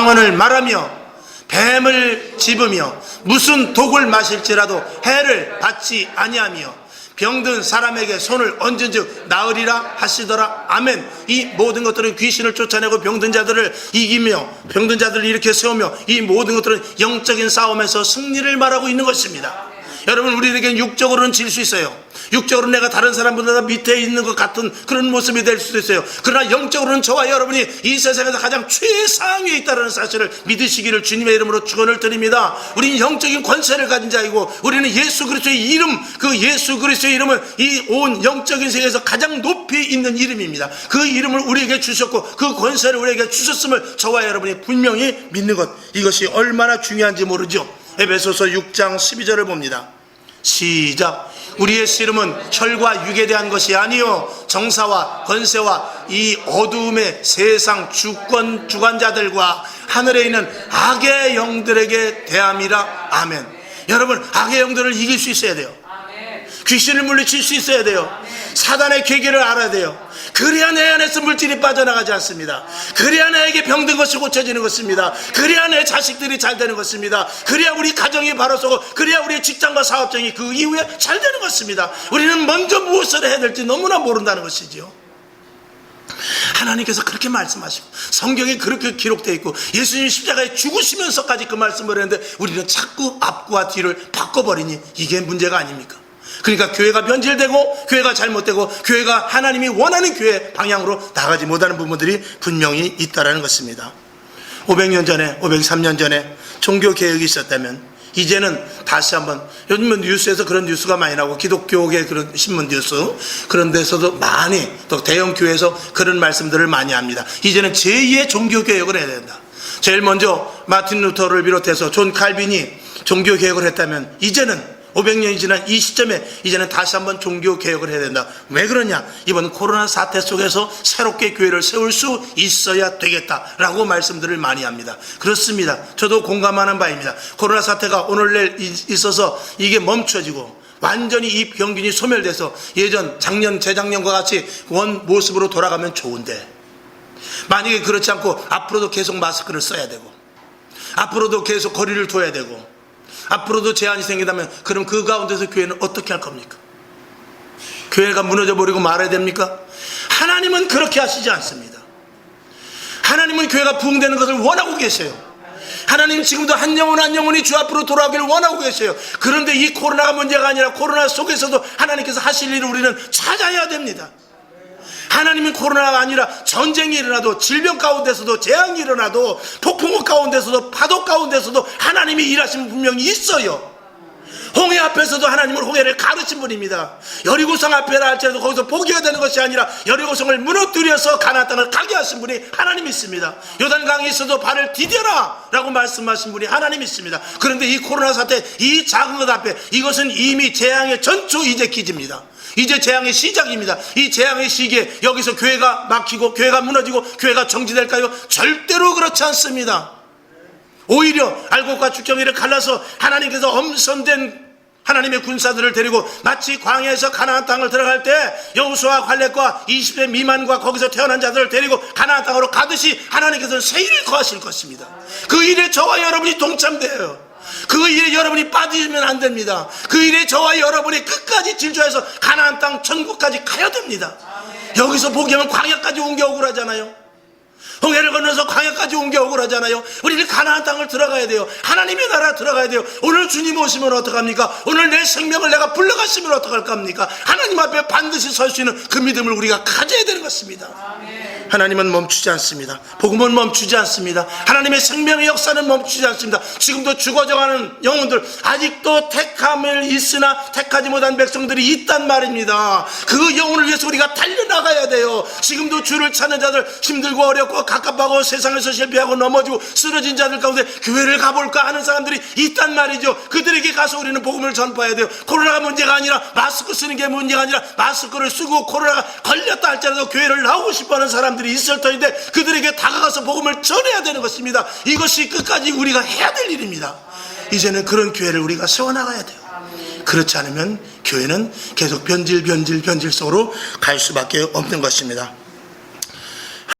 방언을 말하며 뱀을 집으며 무슨 독을 마실지라도 해를 받지 아니하며 병든 사람에게 손을 얹은즉 나으리라 하시더라. 아멘. 이 모든 것들은 귀신을 쫓아내고 병든 자들을 이기며 병든 자들을 일으켜 세우며 이 모든 것들은 영적인 싸움에서 승리를 말하고 있는 것입니다. 여러분, 우리에겐 육적으로는 질 수 있어요. 육적으로 내가 다른 사람보다 밑에 있는 것 같은 그런 모습이 될 수도 있어요. 그러나 영적으로는 저와 여러분이 이 세상에서 가장 최상위에 있다는 사실을 믿으시기를 주님의 이름으로 축원을 드립니다. 우리는 영적인 권세를 가진 자이고 우리는 예수 그리스도의 이름, 그 예수 그리스도의 이름은 이 온 영적인 세계에서 가장 높이 있는 이름입니다. 그 이름을 우리에게 주셨고 그 권세를 우리에게 주셨음을 저와 여러분이 분명히 믿는 것, 이것이 얼마나 중요한지 모르죠. 에베소서 6장 12절을 봅니다. 시작. 우리의 씨름은 혈과 육에 대한 것이 아니요 정사와 권세와 이 어두움의 세상 주관자들과 하늘에 있는 악의 영들에게 대함이라. 아멘. 여러분, 악의 영들을 이길 수 있어야 돼요. 귀신을 물리칠 수 있어야 돼요. 사단의 계기를 알아야 돼요. 그래야 내 안에서 물질이 빠져나가지 않습니다. 그래야 나에게 병든 것이 고쳐지는 것입니다. 그래야 내 자식들이 잘 되는 것입니다. 그래야 우리 가정이 바로 서고 그래야 우리의 직장과 사업장이 그 이후에 잘 되는 것입니다. 우리는 먼저 무엇을 해야 될지 너무나 모른다는 것이지요. 하나님께서 그렇게 말씀하시고 성경에 그렇게 기록되어 있고 예수님 십자가에 죽으시면서까지 그 말씀을 했는데 우리는 자꾸 앞과 뒤를 바꿔버리니 이게 문제가 아닙니까? 그러니까 교회가 변질되고 교회가 잘못되고 교회가 하나님이 원하는 교회 방향으로 나가지 못하는 부분들이 분명히 있다는 것입니다. 500년 전에 503년 전에 종교개혁이 있었다면 이제는 다시 한번, 요즘은 뉴스에서 그런 뉴스가 많이 나오고 기독교계 그런 신문 뉴스 그런 데서도 많이, 또 대형 교회에서 그런 말씀들을 많이 합니다. 이제는 제2의 종교개혁을 해야 된다. 제일 먼저 마틴 루터를 비롯해서 존 칼빈이 종교개혁을 했다면 이제는 500년이 지난 이 시점에 이제는 다시 한번 종교개혁을 해야 된다. 왜 그러냐? 이번 코로나 사태 속에서 새롭게 교회를 세울 수 있어야 되겠다라고 말씀들을 많이 합니다. 그렇습니다. 저도 공감하는 바입니다. 코로나 사태가 오늘날 있어서 이게 멈춰지고 완전히 이 병균이 소멸돼서 예전 작년 재작년과 같이 원 모습으로 돌아가면 좋은데, 만약에 그렇지 않고 앞으로도 계속 마스크를 써야 되고 앞으로도 계속 거리를 둬야 되고 앞으로도 제한이 생긴다면 그럼 그 가운데서 교회는 어떻게 할 겁니까? 교회가 무너져 버리고 말아야 됩니까? 하나님은 그렇게 하시지 않습니다. 하나님은 교회가 부흥되는 것을 원하고 계세요. 하나님 지금도 한 영혼 한 영혼이 주 앞으로 돌아오기를 원하고 계세요. 그런데 이 코로나가 문제가 아니라 코로나 속에서도 하나님께서 하실 일을 우리는 찾아야 됩니다. 하나님은 코로나가 아니라 전쟁이 일어나도, 질병 가운데서도, 재앙이 일어나도, 폭풍우 가운데서도, 파도 가운데서도 하나님이 일하시는 분명히 있어요. 홍해 앞에서도 하나님은 홍해를 가르친 분입니다. 여리고성 앞에라 할지라도 거기서 포기가 되는 것이 아니라 여리고성을 무너뜨려서 가나안 땅을 가게 하신 분이 하나님이 있습니다. 요단강에 있어도 발을 디뎌라 라고 말씀하신 분이 하나님이 있습니다. 그런데 이 코로나 사태, 이 작은 것 앞에, 이것은 이미 재앙의 전초 이제 기지입니다. 이제 재앙의 시작입니다. 이 재앙의 시기에 여기서 교회가 막히고 교회가 무너지고 교회가 정지될까요? 절대로 그렇지 않습니다. 오히려 알곡과 죽정이를 갈라서 하나님께서 엄선된 하나님의 군사들을 데리고 마치 광야에서 가나안 땅을 들어갈 때 여호수아 갈렙과 20세 미만과 거기서 태어난 자들을 데리고 가나안 땅으로 가듯이 하나님께서는 새 일을 거하실 것입니다. 그 일에 저와 여러분이 동참돼요. 그 일에 여러분이 빠지면 안 됩니다. 그 일에 저와 여러분이 끝까지 질주해서 가나안 땅 천국까지 가야 됩니다. 여기서 포기하면 광야까지 옮겨오고 그러잖아요. 홍해를 건너서 광야까지 옮겨오고 그러잖아요. 우리는 가나안 땅을 들어가야 돼요. 하나님의 나라 들어가야 돼요. 오늘 주님 오시면 어떡합니까? 오늘 내 생명을 내가 불러가시면 어떡할 겁니까? 하나님 앞에 반드시 설 수 있는 그 믿음을 우리가 가져야 되는 것입니다. 하나님은 멈추지 않습니다. 복음은 멈추지 않습니다. 하나님의 생명의 역사는 멈추지 않습니다. 지금도 죽어져가는 영혼들, 아직도 택함을 있으나 택하지 못한 백성들이 있단 말입니다. 그 영혼을 위해서 우리가 달려나가야 돼요. 지금도 주를 찾는 자들, 힘들고 어렵고 갑갑하고 세상에서 실패하고 넘어지고 쓰러진 자들 가운데 교회를 가볼까 하는 사람들이 있단 말이죠. 그들에게 가서 우리는 복음을 전파해야 돼요. 코로나가 문제가 아니라, 마스크 쓰는 게 문제가 아니라, 마스크를 쓰고 코로나가 걸렸다 할지라도 교회를 나오고 싶어하는 사람들이 있을 터인데 그들에게 다가가서 복음을 전해야 되는 것입니다. 이것이 끝까지 우리가 해야 될 일입니다. 이제는 그런 교회를 우리가 세워나가야 돼요. 그렇지 않으면 교회는 계속 변질 속으로 갈 수밖에 없는 것입니다.